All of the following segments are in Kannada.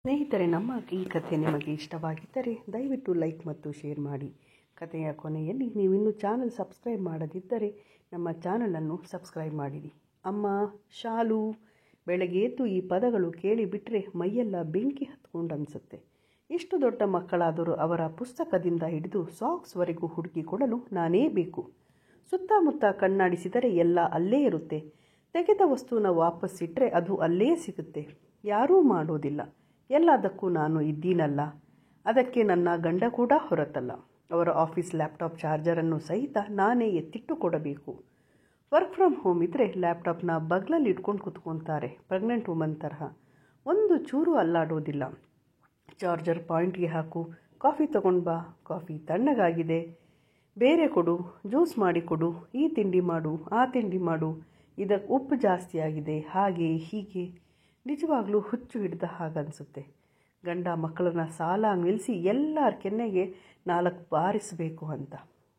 ಸ್ನೇಹಿತರೆ, ನಮ್ಮ ಈ ಕಥೆ ನಿಮಗೆ ಇಷ್ಟವಾಗಿದ್ದರೆ ದಯವಿಟ್ಟು ಲೈಕ್ ಮತ್ತು ಶೇರ್ ಮಾಡಿ. ಕಥೆಯ ಕೊನೆಯಲ್ಲಿ ನೀವಿನ್ನೂ ಚಾನಲ್ ಸಬ್ಸ್ಕ್ರೈಬ್ ಮಾಡದಿದ್ದರೆ ನಮ್ಮ ಚಾನಲನ್ನು ಸಬ್ಸ್ಕ್ರೈಬ್ ಮಾಡಿರಿ. ಅಮ್ಮ ಶಾಲು. ಬೆಳಗ್ಗೆ ಎದ್ದು ಈ ಪದಗಳು ಕೇಳಿಬಿಟ್ರೆ ಮೈಯೆಲ್ಲ ಬೆಂಕಿ ಹತ್ಕೊಂಡು ಅನಿಸುತ್ತೆ. ಇಷ್ಟು ದೊಡ್ಡ ಮಕ್ಕಳಾದರೂ ಅವರ ಪುಸ್ತಕದಿಂದ ಹಿಡಿದು ಸಾಕ್ಸ್ವರೆಗೂ ಹುಡುಕಿ ಕೊಡಲು ನಾನೇ ಬೇಕು. ಸುತ್ತಮುತ್ತ ಕಣ್ಣಾಡಿಸಿದರೆ ಎಲ್ಲ ಅಲ್ಲೇ ಇರುತ್ತೆ. ತೆಗೆದ ವಸ್ತುನ ವಾಪಸ್ಸಿಟ್ಟರೆ ಅದು ಅಲ್ಲೇ ಸಿಗುತ್ತೆ. ಯಾರೂ ಮಾಡೋದಿಲ್ಲ. ಎಲ್ಲದಕ್ಕೂ ನಾನು ಇದ್ದೀನಲ್ಲ. ಅದಕ್ಕೆ ನನ್ನ ಗಂಡ ಕೂಡ ಹೊರತಲ್ಲ. ಅವರ ಆಫೀಸ್ ಲ್ಯಾಪ್ಟಾಪ್ ಚಾರ್ಜರನ್ನು ಸಹಿತ ನಾನೇ ಎತ್ತಿಟ್ಟು ಕೊಡಬೇಕು. ವರ್ಕ್ ಫ್ರಮ್ ಹೋಮ್ ಇದ್ದರೆ ಲ್ಯಾಪ್ಟಾಪ್ನ ಬಗ್ಲಲ್ಲಿ ಇಟ್ಕೊಂಡು ಕೂತ್ಕೊತಾರೆ. ಪ್ರೆಗ್ನೆಂಟ್ ವುಮನ್ ತರಹ ಒಂದು ಚೂರು ಅಲ್ಲಾಡೋದಿಲ್ಲ. ಚಾರ್ಜರ್ ಪಾಯಿಂಟ್ಗೆ ಹಾಕು, ಕಾಫಿ ತಗೊಂಡು ಬಾ, ಕಾಫಿ ತಣ್ಣಗಾಗಿದೆ, ಬೇರೆ ಕೊಡು, ಜ್ಯೂಸ್ ಮಾಡಿ ಕೊಡು, ಈ ತಿಂಡಿ ಮಾಡು, ಆ ತಿಂಡಿ ಮಾಡು, ಇದಕ್ಕೆ ಉಪ್ಪು ಜಾಸ್ತಿ ಆಗಿದೆ, ಹಾಗೆ ಹೀಗೆ. ನಿಜವಾಗ್ಲೂ ಹುಚ್ಚು ಹಿಡಿದ ಹಾಗನ್ಸುತ್ತೆ. ಗಂಡ ಮಕ್ಕಳನ್ನ ಸಾಲ ನಿಲ್ಲಿಸಿ ಎಲ್ಲರ ಕೆನ್ನೆಗೆ 4 ಬಾರಿಸಬೇಕು ಅಂತ.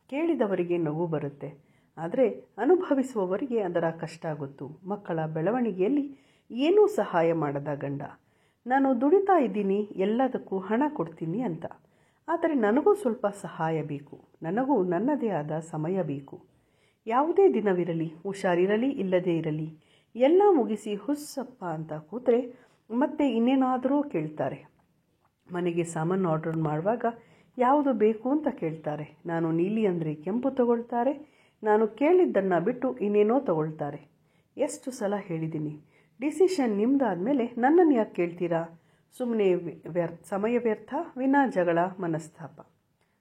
ಕೇಳಿದವರಿಗೆ ನಗು ಬರುತ್ತೆ, ಆದರೆ ಅನುಭವಿಸುವವರಿಗೆ ಅದರ ಕಷ್ಟ ಗೊತ್ತು. ಮಕ್ಕಳ ಬೆಳವಣಿಗೆಯಲ್ಲಿ ಏನೂ ಸಹಾಯ ಮಾಡದ ಗಂಡ, ನಾನು ದುಡಿತಾ ಇದ್ದೀನಿ, ಎಲ್ಲದಕ್ಕೂ ಹಣ ಕೊಡ್ತೀನಿ ಅಂತ. ಆದರೆ ನನಗೂ ಸ್ವಲ್ಪ ಸಹಾಯ ಬೇಕು. ನನಗೂ ನನ್ನದೇ ಆದ ಸಮಯ ಬೇಕು. ಯಾವುದೇ ದಿನವಿರಲಿ, ಹುಷಾರಿರಲಿ ಇಲ್ಲದೇ ಇರಲಿ, ಎಲ್ಲ ಮುಗಿಸಿ ಹುಸ್ಸಪ್ಪ ಅಂತ ಕೂತ್ರೆ ಮತ್ತೆ ಇನ್ನೇನಾದರೂ ಕೇಳ್ತಾರೆ. ಮನೆಗೆ ಸಾಮಾನು ಆರ್ಡರ್ ಮಾಡುವಾಗ ಯಾವುದು ಬೇಕು ಅಂತ ಕೇಳ್ತಾರೆ. ನಾನು ನೀಲಿ ಅಂದರೆ ಕೆಂಪು ತಗೊಳ್ತಾರೆ. ನಾನು ಕೇಳಿದ್ದನ್ನು ಬಿಟ್ಟು ಇನ್ನೇನೋ ತಗೊಳ್ತಾರೆ. ಎಷ್ಟು ಸಲ ಹೇಳಿದ್ದೀನಿ, ಡಿಸಿಷನ್ ನಿಮ್ಮದಾದ್ಮೇಲೆ ನನ್ನನ್ನು ಯಾಕೆ ಕೇಳ್ತೀರಾ? ಸುಮ್ಮನೆ ಸಮಯ ವ್ಯರ್ಥ, ವಿನಾ ಜಗಳ ಮನಸ್ತಾಪ.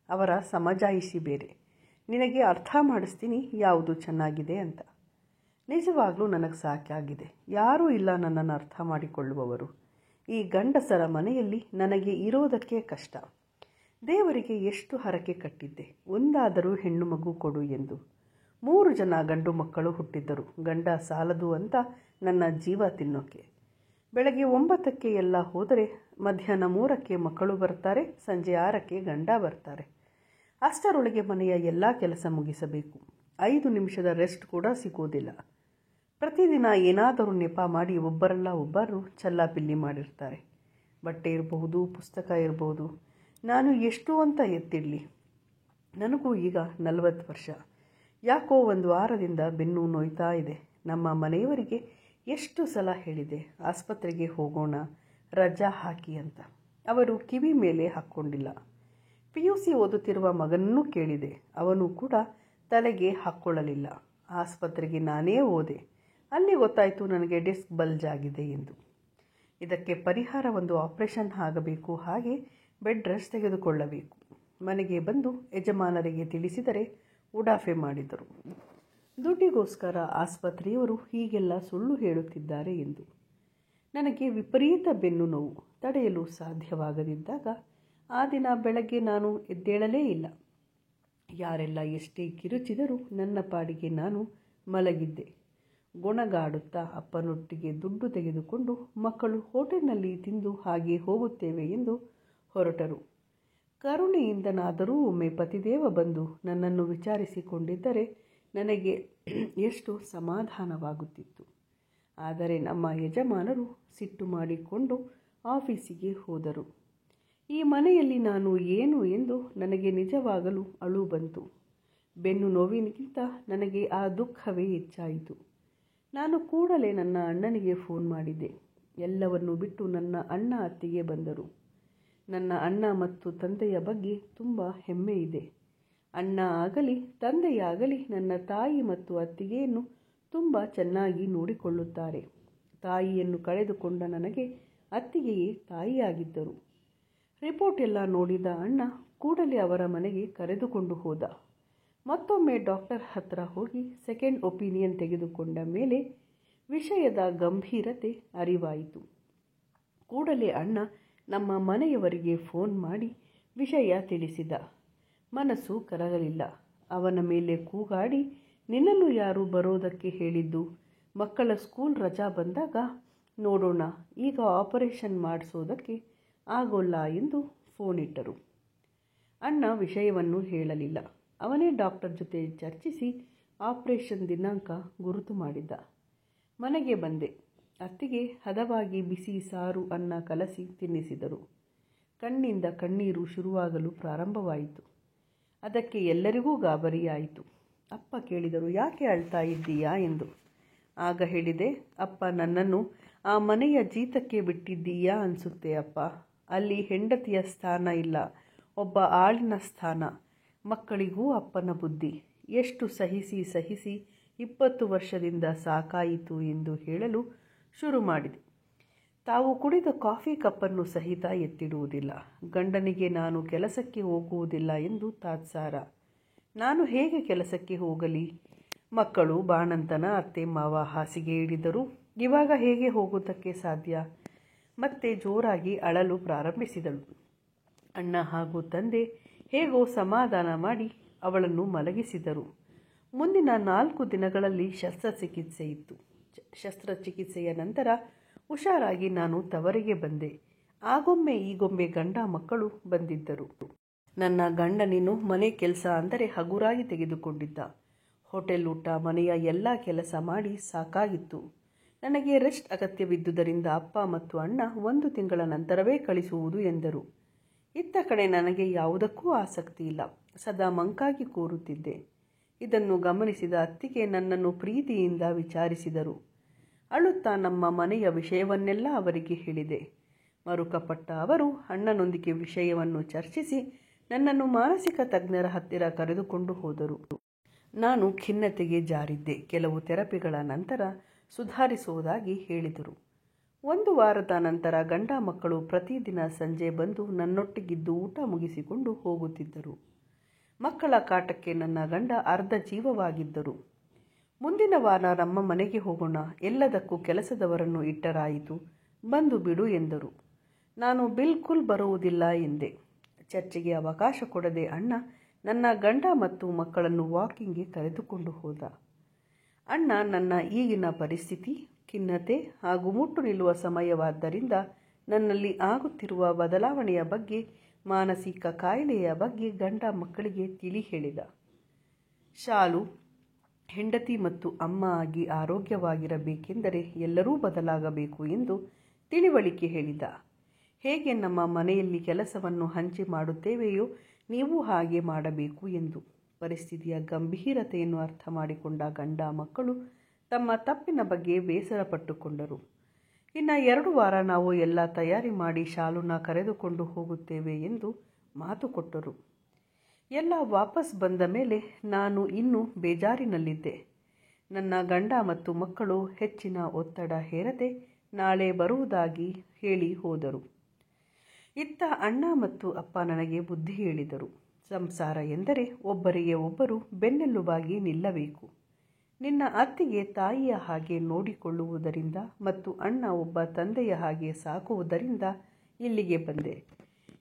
ಅವರ ಸಮಜಾಯಿಷಿ ಬೇರೆ. ನಿನಗೆ ಅರ್ಥ ಮಾಡಿಸ್ತೀನಿ ಯಾವುದು ಚೆನ್ನಾಗಿದೆ ಅಂತ. ನಿಜವಾಗ್ಲೂ ನನಗೆ ಸಾಕಾಗಿದೆ. ಯಾರೂ ಇಲ್ಲ ನನ್ನನ್ನು ಅರ್ಥ ಮಾಡಿಕೊಳ್ಳುವವರು. ಈ ಗಂಡಸರ ಮನೆಯಲ್ಲಿ ನನಗೆ ಇರೋದಕ್ಕೆ ಕಷ್ಟ. ದೇವರಿಗೆ ಎಷ್ಟು ಹರಕೆ ಕಟ್ಟಿದ್ದೆ, ಒಂದಾದರೂ ಹೆಣ್ಣು ಮಗು ಕೊಡು ಎಂದು. 3 ಜನ ಗಂಡು ಮಕ್ಕಳು ಹುಟ್ಟಿದ್ದರು. ಗಂಡ ಸಾಲದು ಅಂತ ನನ್ನ ಜೀವ ತಿನ್ನೋಕ್ಕೆ. ಬೆಳಗ್ಗೆ 9ಕ್ಕೆ ಎಲ್ಲ ಹೋದರೆ ಮಧ್ಯಾಹ್ನ 3ಕ್ಕೆ ಮಕ್ಕಳು ಬರ್ತಾರೆ, ಸಂಜೆ 6ಕ್ಕೆ ಗಂಡ ಬರ್ತಾರೆ. ಅಷ್ಟರೊಳಗೆ ಮನೆಯ ಎಲ್ಲ ಕೆಲಸ ಮುಗಿಸಬೇಕು. 5 ನಿಮಿಷದ ರೆಸ್ಟ್ ಕೂಡ ಸಿಗೋದಿಲ್ಲ. ಪ್ರತಿದಿನ ಏನಾದರೂ ನೆಪ ಮಾಡಿ ಒಬ್ಬರಲ್ಲ ಒಬ್ಬರು ಚಲ್ಲಾಪಿಲ್ಲಿ ಮಾಡಿರ್ತಾರೆ. ಬಟ್ಟೆ ಇರಬಹುದು, ಪುಸ್ತಕ ಇರಬಹುದು. ನಾನು ಎಷ್ಟು ಅಂತ ಎತ್ತಿಡಲಿ? ನನಗೂ ಈಗ 40 ವರ್ಷ. ಯಾಕೋ ಒಂದು ವಾರದಿಂದ ಬೆನ್ನು ನೋಯ್ತಾ ಇದೆ. ನಮ್ಮ ಮನೆಯವರಿಗೆ ಎಷ್ಟು ಸಲ ಹೇಳಿದೆ ಆಸ್ಪತ್ರೆಗೆ ಹೋಗೋಣ, ರಜಾ ಹಾಕಿ ಅಂತ. ಅವರು ಕಿವಿ ಮೇಲೆ ಹಾಕ್ಕೊಂಡಿಲ್ಲ. PUC ಓದುತ್ತಿರುವ ಮಗನನ್ನೂ ಕೇಳಿದೆ. ಅವನು ಕೂಡ ತಲೆಗೆ ಹಾಕ್ಕೊಳ್ಳಲಿಲ್ಲ. ಆಸ್ಪತ್ರೆಗೆ ನಾನೇ ಹೋದೆ. ಅಲ್ಲಿ ಗೊತ್ತಾಯಿತು ನನಗೆ ಡಿಸ್ಕ್ ಬಲ್ಜ್ ಆಗಿದೆ ಎಂದು. ಇದಕ್ಕೆ ಪರಿಹಾರ ಒಂದು ಆಪರೇಷನ್ ಆಗಬೇಕು, ಹಾಗೆ ಬೆಡ್ ರೆಸ್ಟ್ ತೆಗೆದುಕೊಳ್ಳಬೇಕು. ಮನೆಗೆ ಬಂದು ಯಜಮಾನರಿಗೆ ತಿಳಿಸಿದರೆ ಉಡಾಫೆ ಮಾಡಿದರು. ದುಡ್ಡಿಗೋಸ್ಕರ ಆಸ್ಪತ್ರೆಯವರು ಹೀಗೆಲ್ಲ ಸುಳ್ಳು ಹೇಳುತ್ತಿದ್ದಾರೆ ಎಂದು. ನನಗೆ ವಿಪರೀತ ಬೆನ್ನು ನೋವು ತಡೆಯಲು ಸಾಧ್ಯವಾಗದಿದ್ದಾಗ ಆ ದಿನ ಬೆಳಗ್ಗೆ ನಾನು ಎದ್ದೇಳಲೇ ಇಲ್ಲ. ಯಾರೆಲ್ಲ ಎಷ್ಟೇ ಕಿರುಚಿದರೂ ನನ್ನ ಪಾಡಿಗೆ ನಾನು ಮಲಗಿದ್ದೆ. ಗೊಣಗಾಡುತ್ತಾ ಅಪ್ಪನೊಟ್ಟಿಗೆ ದುಡ್ಡು ತೆಗೆದುಕೊಂಡು ಮಕ್ಕಳು ಹೋಟೆಲ್ನಲ್ಲಿ ತಿಂದು ಹಾಗೆ ಹೋಗುತ್ತೇವೆ ಎಂದು ಹೊರಟರು. ಕರುಣೆಯಿಂದನಾದರೂ ಒಮ್ಮೆ ಪತಿದೇವ ಬಂದು ನನ್ನನ್ನು ವಿಚಾರಿಸಿಕೊಂಡಿದ್ದರೆ ನನಗೆ ಎಷ್ಟು ಸಮಾಧಾನವಾಗುತ್ತಿತ್ತು. ಆದರೆ ನಮ್ಮ ಯಜಮಾನರು ಸಿಟ್ಟು ಮಾಡಿಕೊಂಡು ಆಫೀಸಿಗೆ ಹೋದರು. ಈ ಮನೆಯಲ್ಲಿ ನಾನು ಏನು ಎಂದು ನನಗೆ ನಿಜವಾಗಲೂ ಅಳು ಬಂತು. ಬೆನ್ನು ನೋವಿನಗಿಂತ ನನಗೆ ಆ ದುಃಖವೇ ಹೆಚ್ಚಾಯಿತು. ನಾನು ಕೂಡಲೇ ನನ್ನ ಅಣ್ಣನಿಗೆ ಫೋನ್ ಮಾಡಿದ್ದೆ. ಎಲ್ಲವನ್ನೂ ಬಿಟ್ಟು ನನ್ನ ಅಣ್ಣ ಅತ್ತಿಗೆ ಬಂದರು. ನನ್ನ ಅಣ್ಣ ಮತ್ತು ತಂದೆಯ ಬಗ್ಗೆ ತುಂಬ ಹೆಮ್ಮೆ ಇದೆ. ಅಣ್ಣ ಆಗಲಿ ತಂದೆಯಾಗಲಿ ನನ್ನ ತಾಯಿ ಮತ್ತು ಅತ್ತಿಗೆಯನ್ನು ತುಂಬ ಚೆನ್ನಾಗಿ ನೋಡಿಕೊಳ್ಳುತ್ತಾರೆ. ತಾಯಿಯನ್ನು ಕಳೆದುಕೊಂಡ ನನಗೆ ಅತ್ತಿಗೆಯೇ ತಾಯಿಯಾಗಿದ್ದರು. ರಿಪೋರ್ಟ್ ಎಲ್ಲ ನೋಡಿದ ಅಣ್ಣ ಕೂಡಲೇ ಅವರ ಮನೆಗೆ ಕರೆದುಕೊಂಡು ಹೋದ. ಮತ್ತೊಮ್ಮೆ ಡಾಕ್ಟರ್ ಹತ್ರ ಹೋಗಿ ಸೆಕೆಂಡ್ ಒಪಿನಿಯನ್ ತೆಗೆದುಕೊಂಡ ಮೇಲೆ ವಿಷಯದ ಗಂಭೀರತೆ ಅರಿವಾಯಿತು. ಕೂಡಲೇ ಅಣ್ಣ ನಮ್ಮ ಮನೆಯವರಿಗೆ ಫೋನ್ ಮಾಡಿ ವಿಷಯ ತಿಳಿಸಿದ. ಮನಸ್ಸು ಕರಗಲಿಲ್ಲ. ಅವನ ಮೇಲೆ ಕೂಗಾಡಿ, ನಿನ್ನನ್ನು ಯಾರು ಬರೋದಕ್ಕೆ ಹೇಳಿದ್ದು? ಮಕ್ಕಳ ಸ್ಕೂಲ್ ರಜಾ ಬಂದಾಗ ನೋಡೋಣ, ಈಗ ಆಪರೇಷನ್ ಮಾಡಿಸೋದಕ್ಕೆ ಆಗೋಲ್ಲ ಎಂದು ಫೋನ್ ಇಟ್ಟರು. ಅಣ್ಣ ವಿಷಯವನ್ನು ಹೇಳಲಿಲ್ಲ. ಅವನೇ ಡಾಕ್ಟರ್ ಜೊತೆ ಚರ್ಚಿಸಿ ಆಪರೇಷನ್ ದಿನಾಂಕ ಗುರುತು ಮಾಡಿದ್ದ. ಮನೆಗೆ ಬಂದೆ. ಅತ್ತಿಗೆ ಹದವಾಗಿ ಬಿಸಿ ಸಾರು ಅನ್ನ ಕಲಸಿ ತಿನ್ನಿಸಿದರು. ಕಣ್ಣಿಂದ ಕಣ್ಣೀರು ಶುರುವಾಗಲು ಪ್ರಾರಂಭವಾಯಿತು. ಅದಕ್ಕೆ ಎಲ್ಲರಿಗೂ ಗಾಬರಿಯಾಯಿತು. ಅಪ್ಪ ಕೇಳಿದರು, ಯಾಕೆ ಅಳ್ತಾ ಇದ್ದೀಯಾ ಎಂದು. ಆಗ ಹೇಳಿದೆ, ಅಪ್ಪ, ನನ್ನನ್ನು ಆ ಮನೆಯ ಜೀತಕ್ಕೆ ಬಿಟ್ಟಿದ್ದೀಯಾ ಅನಿಸುತ್ತೆ ಅಪ್ಪ. ಅಲ್ಲಿ ಹೆಂಡತಿಯ ಸ್ಥಾನ ಇಲ್ಲ, ಒಬ್ಬ ಆಳಿನ ಸ್ಥಾನ. ಮಕ್ಕಳಿಗೂ ಅಪ್ಪನ ಬುದ್ಧಿ. ಎಷ್ಟು ಸಹಿಸಿ ಸಹಿಸಿ 20 ವರ್ಷದಿಂದ ಸಾಕಾಯಿತು ಎಂದು ಹೇಳಲು ಶುರು ಮಾಡಿದೆ. ತಾವು ಕುಡಿದ ಕಾಫಿ ಕಪ್ಪನ್ನು ಸಹಿತ ಎತ್ತಿಡುವುದಿಲ್ಲ. ಗಂಡನಿಗೆ ನಾನು ಕೆಲಸಕ್ಕೆ ಹೋಗುವುದಿಲ್ಲ ಎಂದು ತಾತ್ಸಾರ. ನಾನು ಹೇಗೆ ಕೆಲಸಕ್ಕೆ ಹೋಗಲಿ? ಮಕ್ಕಳು ಬಾಣಂತನ, ಅತ್ತೆ ಮಾವ ಹಾಸಿಗೆ ಹಿಡಿದರು. ಇವಾಗ ಹೇಗೆ ಹೋಗುವುದಕ್ಕೆ ಸಾಧ್ಯ? ಮತ್ತೆ ಜೋರಾಗಿ ಅಳಲು ಪ್ರಾರಂಭಿಸಿದಳು. ಅಣ್ಣ ಹಾಗೂ ತಂದೆ ಹೇಗೋ ಸಮಾಧಾನ ಮಾಡಿ ಅವಳನ್ನು ಮಲಗಿಸಿದರು. ಮುಂದಿನ 4 ದಿನಗಳಲ್ಲಿ ಶಸ್ತ್ರಚಿಕಿತ್ಸೆ ಇತ್ತು. ಶಸ್ತ್ರಚಿಕಿತ್ಸೆಯ ನಂತರ ಹುಷಾರಾಗಿ ನಾನು ತವರಿಗೆ ಬಂದೆ. ಆಗೊಮ್ಮೆ ಈಗೊಮ್ಮೆ ಗಂಡ ಮಕ್ಕಳು ಬಂದಿದ್ದರು. ನನ್ನ ಗಂಡನೇನು ಮನೆ ಕೆಲಸ ಅಂದರೆ ಹಗುರಾಗಿ ತೆಗೆದುಕೊಂಡಿದ್ದ. ಹೋಟೆಲ್ ಊಟ, ಮನೆಯ ಎಲ್ಲ ಕೆಲಸ ಮಾಡಿ ಸಾಕಾಗಿತ್ತು. ನನಗೆ ರೆಸ್ಟ್ ಅಗತ್ಯವಿದ್ದುದರಿಂದ ಅಪ್ಪ ಮತ್ತು ಅಣ್ಣ 1 ತಿಂಗಳ ನಂತರವೇ ಕಳಿಸುವುದು ಎಂದರು. ಇತ್ತ ಕಡೆ ನನಗೆ ಯಾವುದಕ್ಕೂ ಆಸಕ್ತಿ ಇಲ್ಲ. ಸದಾ ಮಂಕಾಗಿ ಕೂರುತ್ತಿದ್ದೆ. ಇದನ್ನು ಗಮನಿಸಿದ ಅತ್ತಿಗೆ ನನ್ನನ್ನು ಪ್ರೀತಿಯಿಂದ ವಿಚಾರಿಸಿದರು. ಅಳುತ್ತಾ ನಮ್ಮ ಮನೆಯ ವಿಷಯವನ್ನೆಲ್ಲ ಅವರಿಗೆ ಹೇಳಿದೆ. ಮರುಕಪಟ್ಟ ಅವರು ಅಣ್ಣನೊಂದಿಗೆ ವಿಷಯವನ್ನು ಚರ್ಚಿಸಿ ನನ್ನನ್ನು ಮಾನಸಿಕ ತಜ್ಞರ ಹತ್ತಿರ ಕರೆದುಕೊಂಡು ಹೋದರು. ನಾನು ಖಿನ್ನತೆಗೆ ಜಾರಿದ್ದೆ. ಕೆಲವು ಥೆರಪಿಗಳ ನಂತರ ಸುಧಾರಿಸುವುದಾಗಿ ಹೇಳಿದರು. 1 ವಾರದ ನಂತರ ಗಂಡ ಮಕ್ಕಳು ಪ್ರತಿದಿನ ಸಂಜೆ ಬಂದು ನನ್ನೊಟ್ಟಿಗಿದ್ದು ಊಟ ಮುಗಿಸಿಕೊಂಡು ಹೋಗುತ್ತಿದ್ದರು. ಮಕ್ಕಳ ಕಾಟಕ್ಕೆ ನನ್ನ ಗಂಡ ಅರ್ಧ ಜೀವವಾಗಿದ್ದರು. ಮುಂದಿನ ವಾರ ನಮ್ಮ ಮನೆಗೆ ಹೋಗೋಣ, ಎಲ್ಲದಕ್ಕೂ ಕೆಲಸದವರನ್ನು ಇಟ್ಟರಾಯಿತು, ಬಂದು ಬಿಡು ಎಂದರು. ನಾನು ಬಿಲ್ಕುಲ್ ಬರುವುದಿಲ್ಲ ಎಂದೆ. ಚರ್ಚೆಗೆ ಅವಕಾಶ ಕೊಡದೆ ಅಣ್ಣ ನನ್ನ ಗಂಡ ಮತ್ತು ಮಕ್ಕಳನ್ನು ವಾಕಿಂಗ್ಗೆ ಕರೆದುಕೊಂಡು ಹೋದ. ಅಣ್ಣ ನನ್ನ ಈಗಿನ ಪರಿಸ್ಥಿತಿ, ಖಿನ್ನತೆ ಹಾಗೂ ಮುಟ್ಟು ನಿಲ್ಲುವ ಸಮಯವಾದ್ದರಿಂದ ನನ್ನಲ್ಲಿ ಆಗುತ್ತಿರುವ ಬದಲಾವಣೆಯ ಬಗ್ಗೆ, ಮಾನಸಿಕ ಕಾಯಿಲೆಯ ಬಗ್ಗೆ ಗಂಡ ಮಕ್ಕಳಿಗೆ ತಿಳಿ ಹೇಳಿದ. ಶಾಲು ಹೆಂಡತಿ ಮತ್ತು ಅಮ್ಮ ಆಗಿ ಆರೋಗ್ಯವಾಗಿರಬೇಕೆಂದರೆ ಎಲ್ಲರೂ ಬದಲಾಗಬೇಕು ಎಂದು ತಿಳಿವಳಿಕೆ ಹೇಳಿದ. ಹೇಗೆ ನಮ್ಮ ಮನೆಯಲ್ಲಿ ಕೆಲಸವನ್ನು ಹಂಚಿ ಮಾಡುತ್ತೇವೆಯೋ ನೀವು ಹಾಗೆ ಮಾಡಬೇಕು ಎಂದು. ಪರಿಸ್ಥಿತಿಯ ಗಂಭೀರತೆಯನ್ನು ಅರ್ಥ ಮಾಡಿಕೊಂಡ ಗಂಡ ಮಕ್ಕಳು ತಮ್ಮ ತಪ್ಪಿನ ಬಗ್ಗೆ ಬೇಸರ ಪಟ್ಟುಕೊಂಡರು. ಇನ್ನು 2 ವಾರ ನಾವು ಎಲ್ಲ ತಯಾರಿ ಮಾಡಿ ಶಾಲುನ ಕರೆದುಕೊಂಡು ಹೋಗುತ್ತೇವೆ ಎಂದು ಮಾತು ಕೊಟ್ಟರು. ಎಲ್ಲ ವಾಪಸ್ ಬಂದ ಮೇಲೆ ನಾನು ಇನ್ನೂ ಬೇಜಾರಿನಲ್ಲಿದ್ದೆ. ನನ್ನ ಗಂಡ ಮತ್ತು ಮಕ್ಕಳು ಹೆಚ್ಚಿನ ಒತ್ತಡ ಹೇರದೆ ನಾಳೆ ಬರುವುದಾಗಿ ಹೇಳಿ ಹೋದರು. ಇತ್ತ ಅಣ್ಣ ಮತ್ತು ಅಪ್ಪ ನನಗೆ ಬುದ್ಧಿ ಹೇಳಿದರು. ಸಂಸಾರ ಎಂದರೆ ಒಬ್ಬರಿಗೆ ಒಬ್ಬರು ಬೆನ್ನೆಲುಬಾಗಿ ನಿಲ್ಲಬೇಕು. ನಿನ್ನ ಅತ್ತಿಗೆ ತಾಯಿಯ ಹಾಗೆ ನೋಡಿಕೊಳ್ಳುವುದರಿಂದ ಮತ್ತು ಅಣ್ಣ ಒಬ್ಬ ತಂದೆಯ ಹಾಗೆ ಸಾಕುವುದರಿಂದ ಇಲ್ಲಿಗೆ ಬಂದೆ.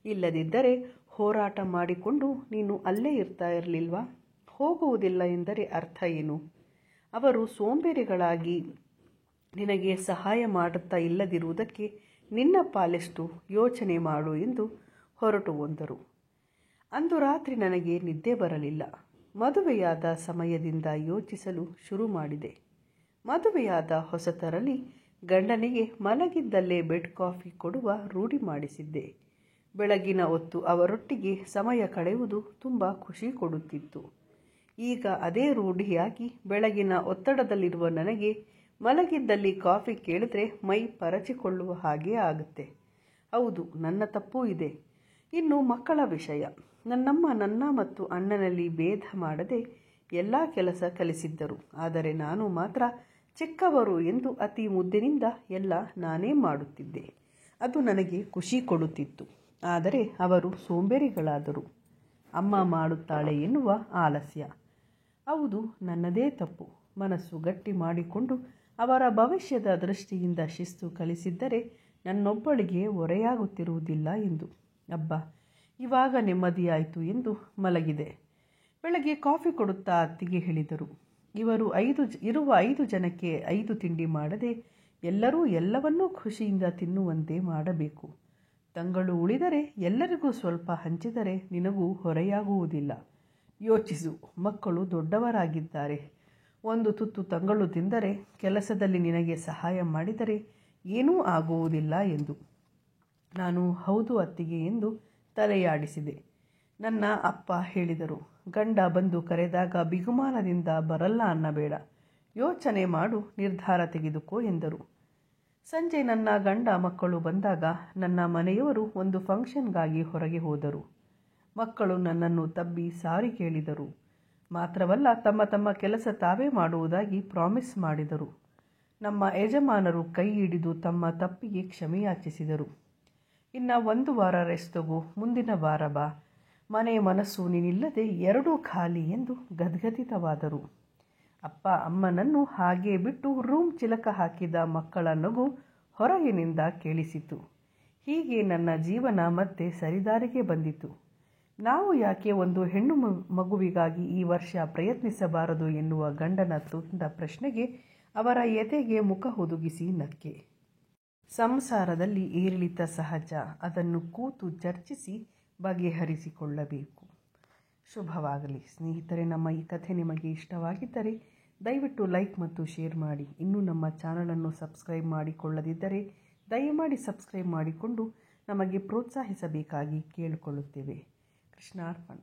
ಇಲ್ಲದಿದ್ದರೆ ಹೋರಾಟ ಮಾಡಿಕೊಂಡು ನೀನು ಅಲ್ಲೇ ಇರ್ತಾ ಇರಲಿಲ್ವಾ? ಹೋಗುವುದಿಲ್ಲ ಎಂದರೆ ಅರ್ಥ ಏನು? ಅವರು ಸೋಂಬೇರಿಗಳಾಗಿ ನಿನಗೆ ಸಹಾಯ ಮಾಡುತ್ತಾ ಇಲ್ಲದಿರುವುದಕ್ಕೆ ನಿನ್ನ ಪಾಲೆಷ್ಟು ಯೋಚನೆ ಮಾಡು ಎಂದು ಹೊರಟು ಹೋದರು. ಅಂದು ರಾತ್ರಿ ನನಗೆ ನಿದ್ದೆ ಬರಲಿಲ್ಲ. ಮದುವೆಯಾದ ಸಮಯದಿಂದ ಯೋಚಿಸಲು ಶುರು ಮಾಡಿದೆ. ಮದುವೆಯಾದ ಹೊಸತರಲ್ಲಿ ಗಂಡನಿಗೆ ಮಲಗಿದ್ದಲ್ಲೇ ಬೆಡ್ ಕಾಫಿ ಕೊಡುವ ರೂಢಿ ಮಾಡಿಸಿದ್ದೆ. ಬೆಳಗಿನ ಹೊತ್ತು ಅವರೊಟ್ಟಿಗೆ ಸಮಯ ಕಳೆಯುವುದು ತುಂಬ ಖುಷಿ ಕೊಡುತ್ತಿತ್ತು. ಈಗ ಅದೇ ರೂಢಿಯಾಗಿ ಬೆಳಗಿನ ಒತ್ತಡದಲ್ಲಿರುವ ನನಗೆ ಮಲಗಿದ್ದಲ್ಲಿ ಕಾಫಿ ಕೇಳಿದ್ರೆ ಮೈ ಪರಚಿಕೊಳ್ಳುವ ಹಾಗೆ ಆಗುತ್ತೆ. ಹೌದು, ನನ್ನ ತಪ್ಪೂ ಇದೆ. ಇನ್ನು ಮಕ್ಕಳ ವಿಷಯ. ನನ್ನಮ್ಮ ನನ್ನ ಮತ್ತು ಅಣ್ಣನಲ್ಲಿ ಭೇದ ಮಾಡದೆ ಎಲ್ಲ ಕೆಲಸ ಕಲಿಸಿದ್ದರು. ಆದರೆ ನಾನು ಮಾತ್ರ ಚಿಕ್ಕವರು ಎಂದು ಅತಿ ಮುದ್ದಿನಿಂದ ಎಲ್ಲ ನಾನೇ ಮಾಡುತ್ತಿದ್ದೆ. ಅದು ನನಗೆ ಖುಷಿ ಕೊಡುತ್ತಿತ್ತು. ಆದರೆ ಅವರು ಸೋಂಬೇರಿಗಳಾದರು. ಅಮ್ಮ ಮಾಡುತ್ತಾಳೆ ಎನ್ನುವ ಆಲಸ್ಯ. ಹೌದು, ನನ್ನದೇ ತಪ್ಪು. ಮನಸ್ಸು ಗಟ್ಟಿ ಮಾಡಿಕೊಂಡು ಅವರ ಭವಿಷ್ಯದ ದೃಷ್ಟಿಯಿಂದ ಶಿಸ್ತು ಕಲಿಸಿದ್ದರೆ ನನ್ನೊಬ್ಬಳಿಗೆ ಹೊರೆಯಾಗುತ್ತಿರುವುದಿಲ್ಲ ಎಂದು. ಅಬ್ಬಾ, ಇವಾಗ ನೆಮ್ಮದಿಯಾಯಿತು ಎಂದು ಮಲಗಿದೆ. ಬೆಳಗ್ಗೆ ಕಾಫಿ ಕೊಡುತ್ತಾ ಅತ್ತಿಗೆ ಹೇಳಿದರು, ಇರುವ 5 ಜನಕ್ಕೆ 5 ತಿಂಡಿ ಮಾಡದೆ ಎಲ್ಲರೂ ಎಲ್ಲವನ್ನೂ ಖುಷಿಯಿಂದ ತಿನ್ನುವಂತೆ ಮಾಡಬೇಕು. ತಂಗಳು ಉಳಿದರೆ ಎಲ್ಲರಿಗೂ ಸ್ವಲ್ಪ ಹಂಚಿದರೆ ನಿನಗೂ ಹೊರೆಯಾಗುವುದಿಲ್ಲ. ಯೋಚಿಸು, ಮಕ್ಕಳು ದೊಡ್ಡವರಾಗಿದ್ದಾರೆ. ಒಂದು ತುತ್ತು ತಂಗಳು ತಿಂದರೆ, ಕೆಲಸದಲ್ಲಿ ನಿನಗೆ ಸಹಾಯ ಮಾಡಿದರೆ ಏನೂ ಆಗುವುದಿಲ್ಲ ಎಂದು. ನಾನು ಹೌದು ಅತ್ತಿಗೆ ಎಂದು ತಲೆಯಾಡಿಸಿದೆ. ನನ್ನ ಅಪ್ಪ ಹೇಳಿದರು, ಗಂಡ ಬಂದು ಕರೆದಾಗ ಬಿಗುಮಾನದಿಂದ ಬರಲ್ಲ ಅನ್ನಬೇಡ, ಯೋಚನೆ ಮಾಡು, ನಿರ್ಧಾರ ತೆಗೆದುಕೋ ಎಂದರು. ಸಂಜೆ ನನ್ನ ಗಂಡ ಮಕ್ಕಳು ಬಂದಾಗ ನನ್ನ ಮನೆಯವರು ಒಂದು ಫಂಕ್ಷನ್ಗಾಗಿ ಹೊರಗೆ ಹೋದರು. ಮಕ್ಕಳು ನನ್ನನ್ನು ತಬ್ಬಿ ಸಾರಿ ಕೇಳಿದರು. ಮಾತ್ರವಲ್ಲ, ತಮ್ಮ ತಮ್ಮ ಕೆಲಸ ತಾವೇ ಮಾಡುವುದಾಗಿ ಪ್ರಾಮಿಸ್ ಮಾಡಿದರು. ನಮ್ಮ ಯಜಮಾನರು ಕೈ ಹಿಡಿದು ತಮ್ಮ ತಪ್ಪಿಗೆ ಕ್ಷಮೆಯಾಚಿಸಿದರು. ಇನ್ನು 1 ವಾರ ರೆಸ್ಟ್ ತಗೋ, ಮುಂದಿನ ವಾರ ಬಾ, ಮನೆ ಮನಸ್ಸು ನೀನಿಲ್ಲದೆ ಎರಡೂ ಖಾಲಿ ಎಂದು ಗದ್ಗದಿತವಾದರು. ಅಪ್ಪ ಅಮ್ಮನನ್ನು ಹಾಗೇ ಬಿಟ್ಟು ರೂಮ್ ಚಿಲಕ ಹಾಕಿದ ಮಕ್ಕಳ ನಗು ಹೊರಗಿನಿಂದ ಕೇಳಿಸಿತು. ಹೀಗೆ ನನ್ನ ಜೀವನ ಮತ್ತೆ ಸರಿದಾರಿಗೆ ಬಂದಿತು. ನಾವು ಯಾಕೆ ಒಂದು ಹೆಣ್ಣು ಮಗುವಿಗಾಗಿ ಈ ವರ್ಷ ಪ್ರಯತ್ನಿಸಬಾರದು ಎನ್ನುವ ಗಂಡನ ತುಂಡ ಪ್ರಶ್ನೆಗೆ ಅವರ ಎದೆಗೆ ಮುಖ ಹುದುಗಿಸಿ ನಕ್ಕೆ. ಸಂಸಾರದಲ್ಲಿ ಏರಿಳಿತ ಸಹಜ, ಅದನ್ನು ಕೂತು ಚರ್ಚಿಸಿ ಬಗೆಹರಿಸಿಕೊಳ್ಳಬೇಕು. ಶುಭವಾಗಲಿ ಸ್ನೇಹಿತರೆ. ನಮ್ಮ ಈ ಕಥೆ ನಿಮಗೆ ಇಷ್ಟವಾಗಿದ್ದರೆ ದಯವಿಟ್ಟು ಲೈಕ್ ಮತ್ತು ಶೇರ್ ಮಾಡಿ. ಇನ್ನೂ ನಮ್ಮ ಚಾನಲನ್ನು ಸಬ್ಸ್ಕ್ರೈಬ್ ಮಾಡಿಕೊಳ್ಳದಿದ್ದರೆ ದಯಮಾಡಿ ಸಬ್ಸ್ಕ್ರೈಬ್ ಮಾಡಿಕೊಂಡು ನಮಗೆ ಪ್ರೋತ್ಸಾಹಿಸಬೇಕಾಗಿ ಕೇಳಿಕೊಳ್ಳುತ್ತೇವೆ. ಕೃಷ್ಣಾರ್ಪಣ.